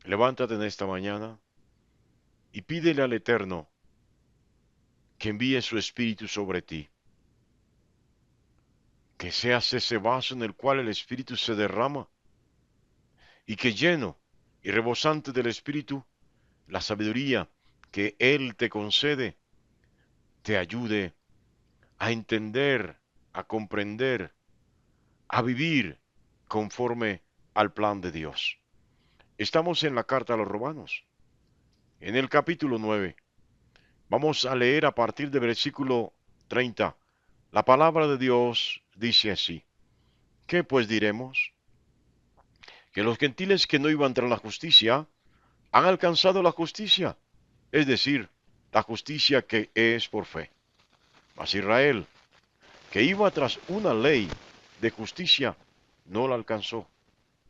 Levántate en esta mañana y pídele al Eterno que envíe su Espíritu sobre ti, que seas ese vaso en el cual el Espíritu se derrama y que lleno y rebosante del Espíritu, la sabiduría que Él te concede te ayude a entender, a comprender, a vivir conforme al plan de Dios. Estamos en la carta a los Romanos, en el capítulo 9. Vamos a leer a partir del versículo 30. La palabra de Dios dice así: ¿Qué pues diremos? Que los gentiles que no iban tras la justicia han alcanzado la justicia, es decir, la justicia que es por fe. Mas Israel, que iba tras una ley de justicia, no la alcanzó.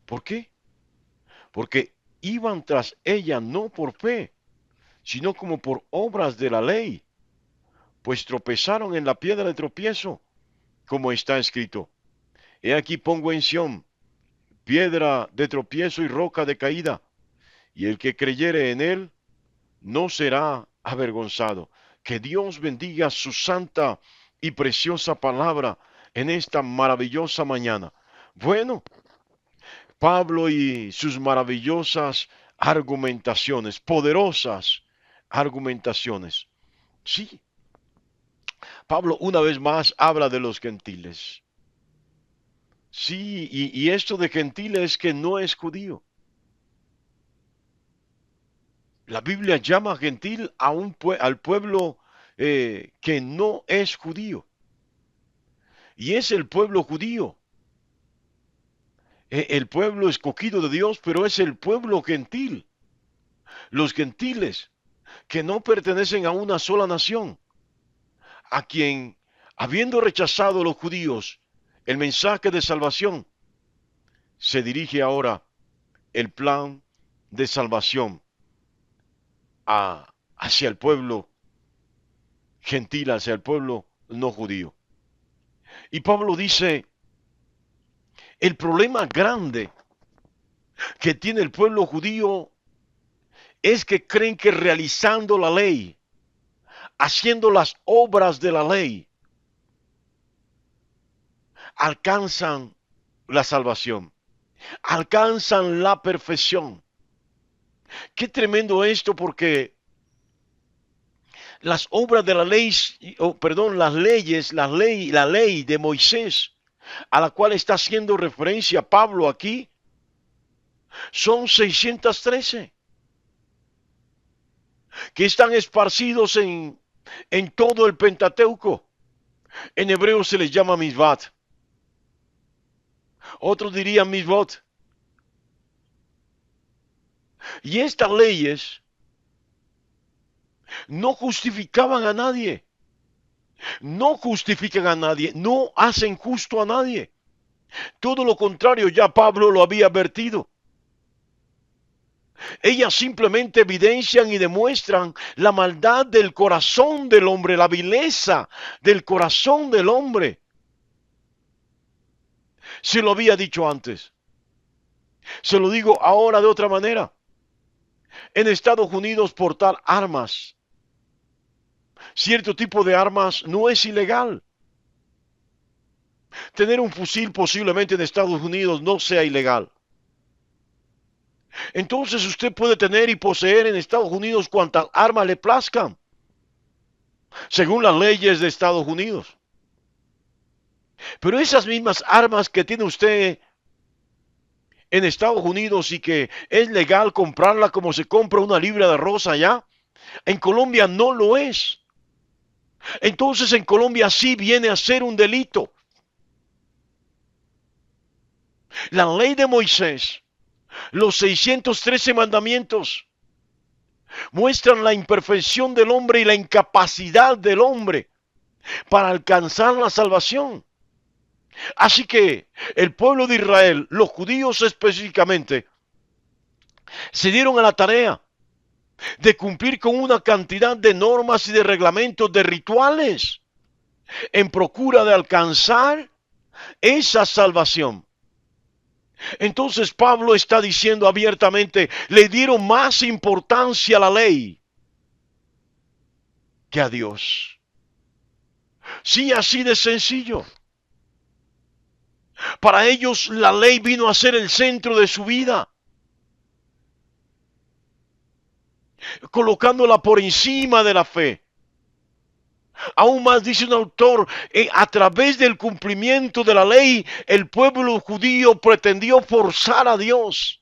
¿Por qué? Porque iban tras ella no por fe, sino como por obras de la ley, pues tropezaron en la piedra de tropiezo, como está escrito: He aquí pongo en Sión piedra de tropiezo y roca de caída, y el que creyere en él no será avergonzado. Que Dios bendiga su santa y preciosa palabra en esta maravillosa mañana. Bueno, Pablo y sus maravillosas argumentaciones, poderosas argumentaciones. Sí, Pablo una vez más habla de los gentiles. Sí, y esto de gentiles que no es judío. La Biblia llama gentil a al pueblo que no es judío. Y es el pueblo judío, el pueblo escogido de Dios, pero es el pueblo gentil. Los gentiles que no pertenecen a una sola nación, a quien, habiendo rechazado los judíos el mensaje de salvación, se dirige ahora el plan de salvación hacia el pueblo gentil, hacia el pueblo no judío. Y Pablo dice, el problema grande que tiene el pueblo judío es que creen que realizando la ley, haciendo las obras de la ley, alcanzan la salvación, alcanzan la perfección. Qué tremendo esto, porque las obras de la ley, perdón, las leyes, la ley de Moisés, a la cual está haciendo referencia Pablo aquí, son 613, que están esparcidos en todo el Pentateuco. En hebreo se les llama misbat. Otros dirían misbot. Y estas leyes no justificaban a nadie, no justifican a nadie, no hacen justo a nadie. Todo lo contrario, ya Pablo lo había advertido. Ellas simplemente evidencian y demuestran la maldad del corazón del hombre, la vileza del corazón del hombre. Se lo había dicho antes. Se lo digo ahora de otra manera. En Estados Unidos portar armas, cierto tipo de armas, no es ilegal. Tener un fusil posiblemente en Estados Unidos no sea ilegal. Entonces usted puede tener y poseer en Estados Unidos cuantas armas le plazcan, según las leyes de Estados Unidos. Pero esas mismas armas que tiene usted en Estados Unidos y que es legal comprarla como se compra una libra de arroz allá, en Colombia no lo es. Entonces en Colombia sí viene a ser un delito. La ley de Moisés, los 613 mandamientos, muestran la imperfección del hombre y la incapacidad del hombre para alcanzar la salvación. Así que el pueblo de Israel, los judíos específicamente, se dieron a la tarea de cumplir con una cantidad de normas y de reglamentos, de rituales, en procura de alcanzar esa salvación. Entonces Pablo está diciendo abiertamente, le dieron más importancia a la ley que a Dios. Sí, así de sencillo. Para ellos la ley vino a ser el centro de su vida, colocándola por encima de la fe. Aún más dice un autor, a través del cumplimiento de la ley, el pueblo judío pretendió forzar a Dios.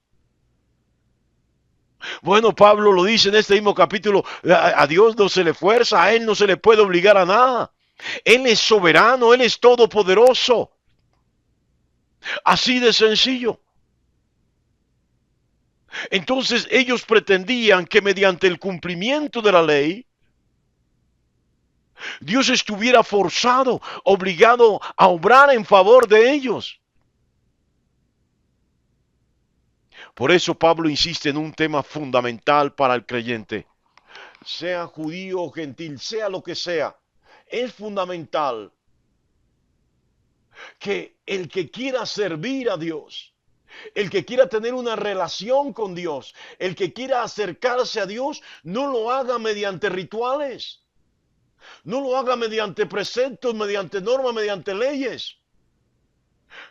Bueno, Pablo lo dice en este mismo capítulo, a Dios no se le fuerza, a Él no se le puede obligar a nada. Él es soberano, Él es todopoderoso. Así de sencillo. Entonces ellos pretendían que mediante el cumplimiento de la ley, Dios estuviera forzado, obligado a obrar en favor de ellos. Por eso Pablo insiste en un tema fundamental para el creyente. Sea judío o gentil, sea lo que sea, es fundamental que el que quiera servir a Dios, el que quiera tener una relación con Dios, el que quiera acercarse a Dios, no lo haga mediante rituales, no lo haga mediante preceptos, mediante normas, mediante leyes,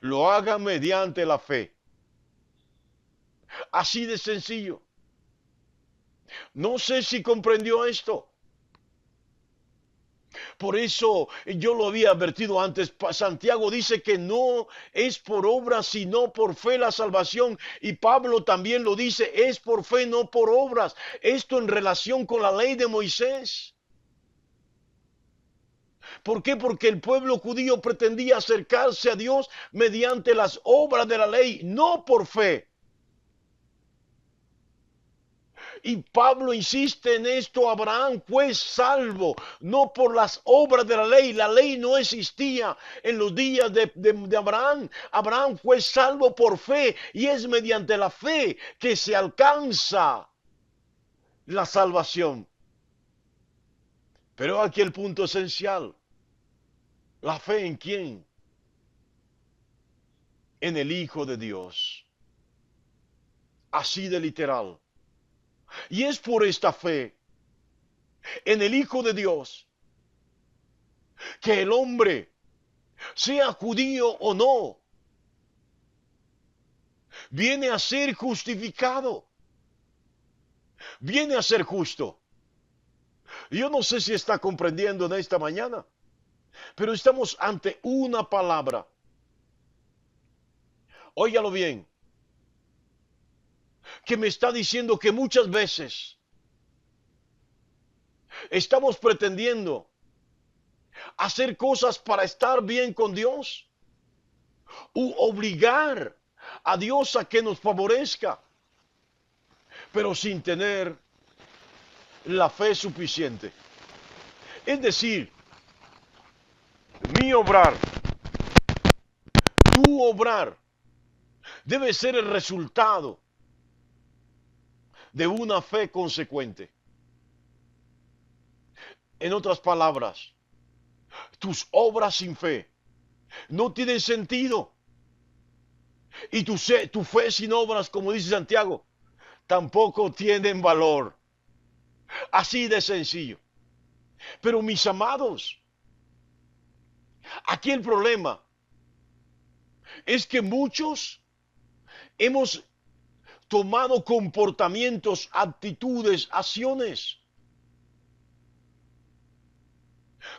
lo haga mediante la fe. Así de sencillo. No sé si comprendió esto. Por eso yo lo había advertido antes. Santiago dice que no es por obras, sino por fe la salvación. Y Pablo también lo dice, es por fe, no por obras. Esto en relación con la ley de Moisés. ¿Por qué? Porque el pueblo judío pretendía acercarse a Dios mediante las obras de la ley, no por fe. Y Pablo insiste en esto, Abraham fue salvo, no por las obras de la ley. La ley no existía en los días de Abraham. Abraham fue salvo por fe y es mediante la fe que se alcanza la salvación. Pero aquí el punto esencial. ¿La fe en quién? En el Hijo de Dios. Así de literal. Y es por esta fe en el Hijo de Dios que el hombre, sea judío o no, viene a ser justificado, viene a ser justo. Yo no sé si está comprendiendo en esta mañana, pero estamos ante una palabra. Óigalo bien, que me está diciendo que muchas veces estamos pretendiendo hacer cosas para estar bien con Dios u obligar a Dios a que nos favorezca, pero sin tener la fe suficiente. Es decir, mi obrar, tu obrar, debe ser el resultado de una fe consecuente. En otras palabras, tus obras sin fe no tienen sentido. Y tu fe sin obras, como dice Santiago, tampoco tienen valor. Así de sencillo. Pero mis amados, aquí el problema es que muchos hemos tomado comportamientos, actitudes, acciones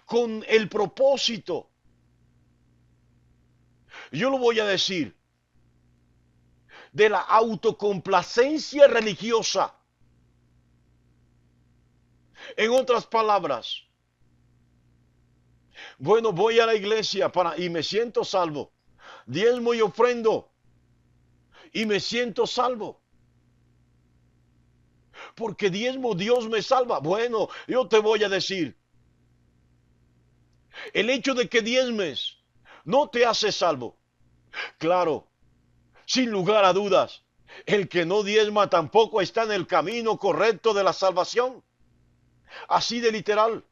con el propósito, yo lo voy a decir, de la autocomplacencia religiosa. En otras palabras, bueno, voy a la iglesia y me siento salvo. Diezmo y ofrendo y me siento salvo. Porque diezmo Dios me salva. Bueno, yo te voy a decir, el hecho de que diezmes no te hace salvo. Claro, sin lugar a dudas, el que no diezma tampoco está en el camino correcto de la salvación. Así de literal.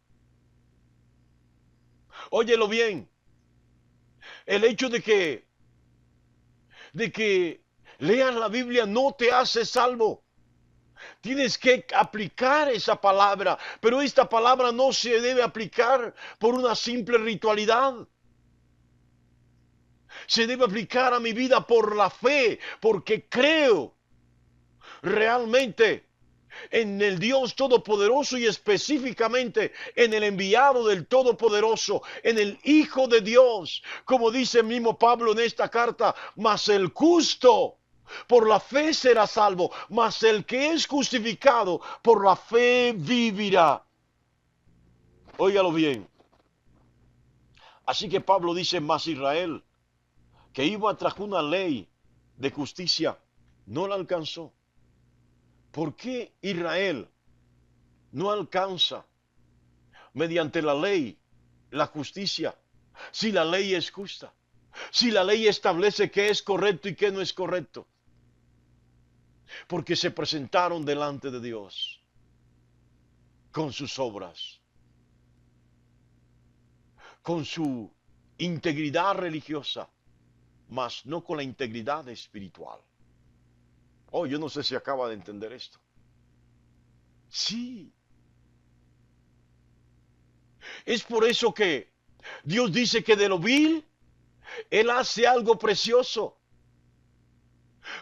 Óyelo bien. El hecho de que Leas la Biblia no te hace salvo. Tienes que aplicar esa palabra, pero esta palabra no se debe aplicar por una simple ritualidad. Se debe aplicar a mi vida por la fe, porque creo realmente en el Dios Todopoderoso y específicamente en el enviado del Todopoderoso, en el Hijo de Dios, como dice el mismo Pablo en esta carta, mas el justo por la fe será salvo, mas el que es justificado por la fe vivirá. Óigalo bien. Así que Pablo dice, mas Israel, que iba tras una ley de justicia, no la alcanzó. ¿Por qué Israel no alcanza mediante la ley la justicia? Si la ley es justa, si la ley establece qué es correcto y qué no es correcto. Porque se presentaron delante de Dios con sus obras, con su integridad religiosa, mas no con la integridad espiritual. Oh, yo no sé si acaba de entender esto. Sí. Es por eso que Dios dice que de lo vil, Él hace algo precioso.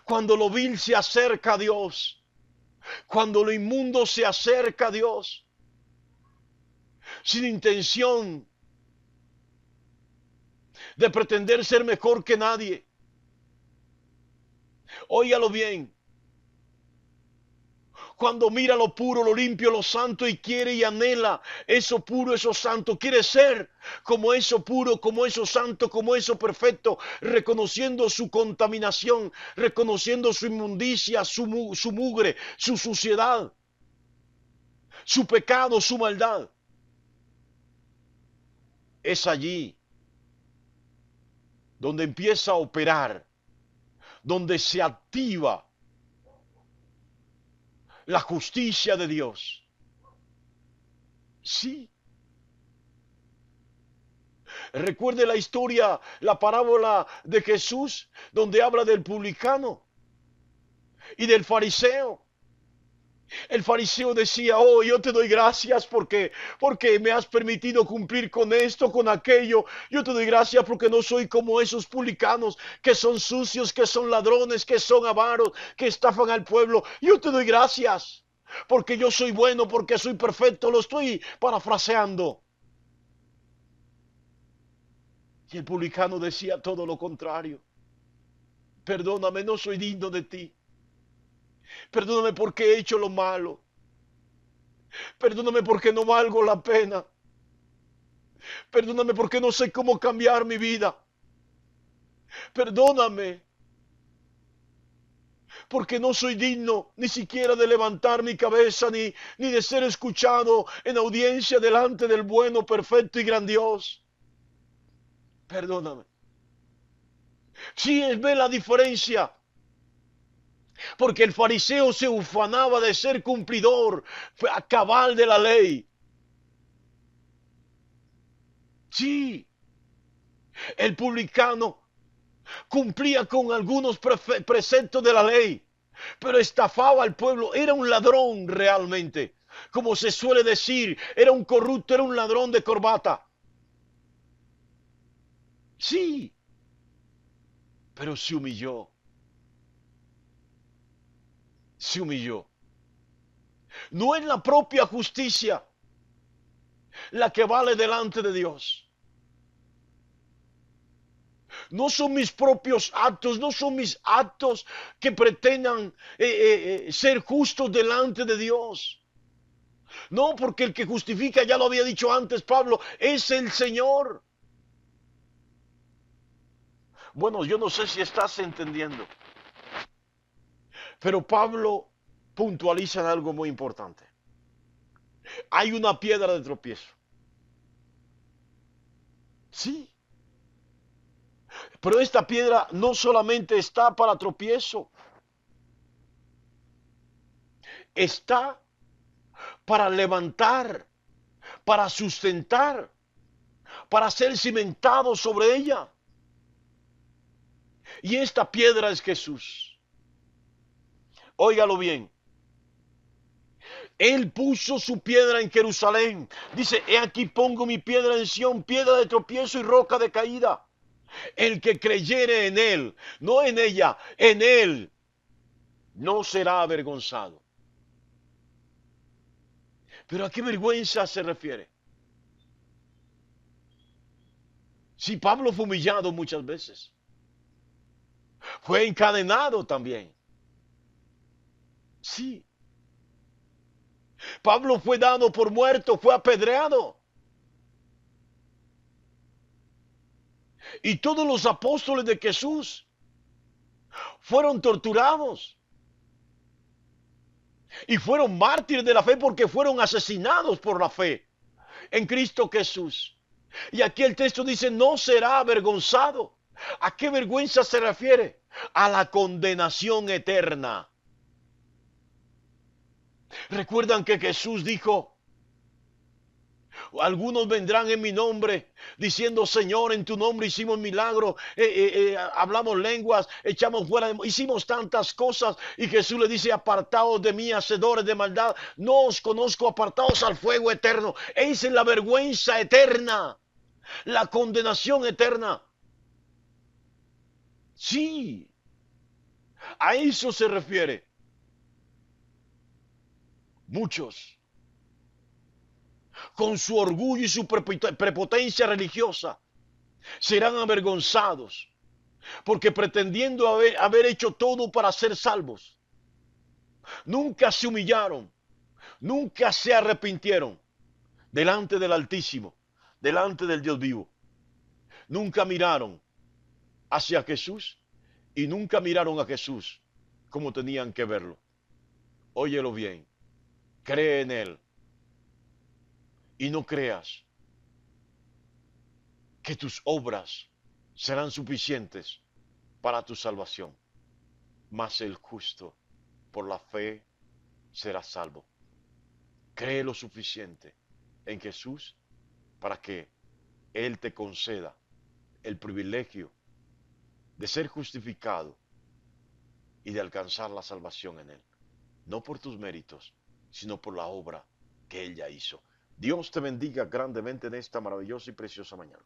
Cuando lo vil se acerca a Dios, cuando lo inmundo se acerca a Dios, sin intención de pretender ser mejor que nadie. Óigalo bien. Cuando mira lo puro, lo limpio, lo santo y quiere y anhela eso puro, eso santo, quiere ser como eso puro, como eso santo, como eso perfecto, reconociendo su contaminación, reconociendo su inmundicia, su mugre, su suciedad, su pecado, su maldad. Es allí donde empieza a operar, donde se activa la justicia de Dios. Sí. Recuerde la historia, la parábola de Jesús, donde habla del publicano y del fariseo. El fariseo decía, oh, yo te doy gracias porque me has permitido cumplir con esto, con aquello. Yo te doy gracias porque no soy como esos publicanos que son sucios, que son ladrones, que son avaros, que estafan al pueblo. Yo te doy gracias porque yo soy bueno, porque soy perfecto. Lo estoy parafraseando. Y el publicano decía todo lo contrario. Perdóname, no soy digno de ti. Perdóname porque he hecho lo malo. Perdóname porque no valgo la pena. Perdóname porque no sé cómo cambiar mi vida. Perdóname porque no soy digno ni siquiera de levantar mi cabeza ni de ser escuchado en audiencia delante del bueno, perfecto y gran Dios. Perdóname. Sí, ve la diferencia. Porque el fariseo se ufanaba de ser cumplidor cabal de la ley. Sí, el publicano cumplía con algunos preceptos de la ley, pero estafaba al pueblo, era un ladrón realmente. Como se suele decir, era un corrupto, era un ladrón de corbata. Sí, pero se humilló. Se humilló. No es la propia justicia la que vale delante de Dios. No son mis propios actos, no son mis actos que pretendan ser justos delante de Dios. No, porque el que justifica, ya lo había dicho antes Pablo, es el Señor. Bueno, yo no sé si estás entendiendo, pero Pablo puntualiza en algo muy importante. Hay una piedra de tropiezo. Sí, pero esta piedra no solamente está para tropiezo, está para levantar, para sustentar, para ser cimentado sobre ella. Y esta piedra es Jesús. Óigalo bien. Él puso su piedra en Jerusalén. Dice, he aquí pongo mi piedra en Sión, piedra de tropiezo y roca de caída. El que creyere en él, no en ella, en él, no será avergonzado. Pero ¿a qué vergüenza se refiere? Si Pablo fue humillado muchas veces, fue encadenado también. Sí, Pablo fue dado por muerto, fue apedreado. Y todos los apóstoles de Jesús fueron torturados y fueron mártires de la fe porque fueron asesinados por la fe en Cristo Jesús. Y aquí el texto dice, no será avergonzado. ¿A qué vergüenza se refiere? A la condenación eterna. ¿Recuerdan que Jesús dijo, algunos vendrán en mi nombre diciendo, Señor, en tu nombre hicimos milagros, hablamos lenguas, echamos fuera, hicimos tantas cosas? Y Jesús le dice, apartaos de mí, hacedores de maldad, no os conozco, apartaos al fuego eterno. Esa es la vergüenza eterna, la condenación eterna. Sí, a eso se refiere. Muchos, con su orgullo y su prepotencia religiosa, serán avergonzados porque pretendiendo haber hecho todo para ser salvos, nunca se humillaron, nunca se arrepintieron delante del Altísimo, delante del Dios vivo. Nunca miraron hacia Jesús y nunca miraron a Jesús como tenían que verlo. Óyelo bien, cree en Él y no creas que tus obras serán suficientes para tu salvación, mas el justo por la fe será salvo. Cree lo suficiente en Jesús para que Él te conceda el privilegio de ser justificado y de alcanzar la salvación en Él. No por tus méritos, sino por la obra que Él ya hizo. Dios te bendiga grandemente en esta maravillosa y preciosa mañana.